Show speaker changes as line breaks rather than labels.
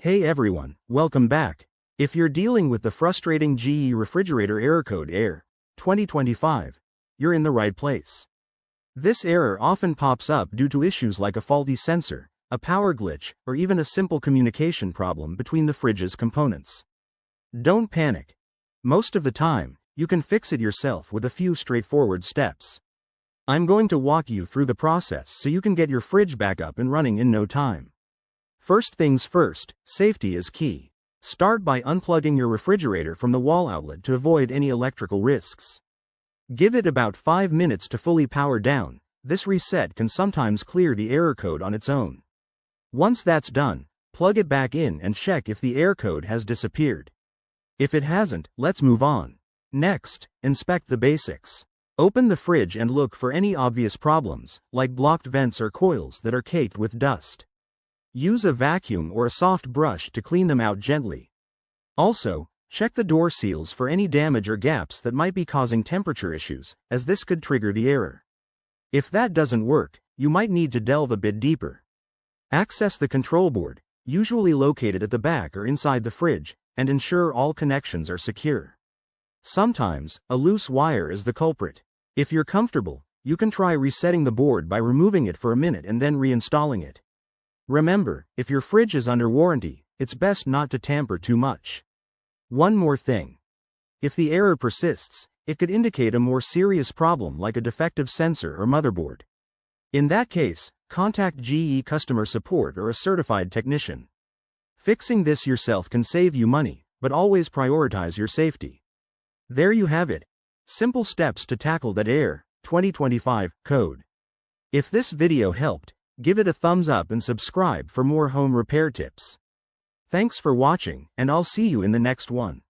Hey everyone, welcome back. If you're dealing with the frustrating GE refrigerator error code ERR 2025, you're in the right place. This error often pops up due to issues like a faulty sensor, a power glitch, or even a simple communication problem between the fridge's components. Don't panic. Most of the time, you can fix it yourself with a few straightforward steps. I'm going to walk you through the process so you can get your fridge back up and running in no time. First things first, safety is key. Start by unplugging your refrigerator from the wall outlet to avoid any electrical risks. Give it about 5 minutes to fully power down. This reset can sometimes clear the error code on its own. Once that's done, plug it back in and check if the error code has disappeared. If it hasn't, let's move on. Next, inspect the basics. Open the fridge and look for any obvious problems, like blocked vents or coils that are caked with dust. Use a vacuum or a soft brush to clean them out gently. Also, check the door seals for any damage or gaps that might be causing temperature issues, as this could trigger the error. If that doesn't work, you might need to delve a bit deeper. Access the control board, usually located at the back or inside the fridge, and ensure all connections are secure. Sometimes, a loose wire is the culprit. If you're comfortable, you can try resetting the board by removing it for a minute and then reinstalling it. Remember, if your fridge is under warranty, it's best not to tamper too much. One more thing. If the error persists, it could indicate a more serious problem like a defective sensor or motherboard. In that case, contact GE customer support or a certified technician. Fixing this yourself can save you money, but always prioritize your safety. There you have it. Simple steps to tackle that ERR 2025 code. If this video helped, give it a thumbs up and subscribe for more home repair tips. Thanks for watching, and I'll see you in the next one.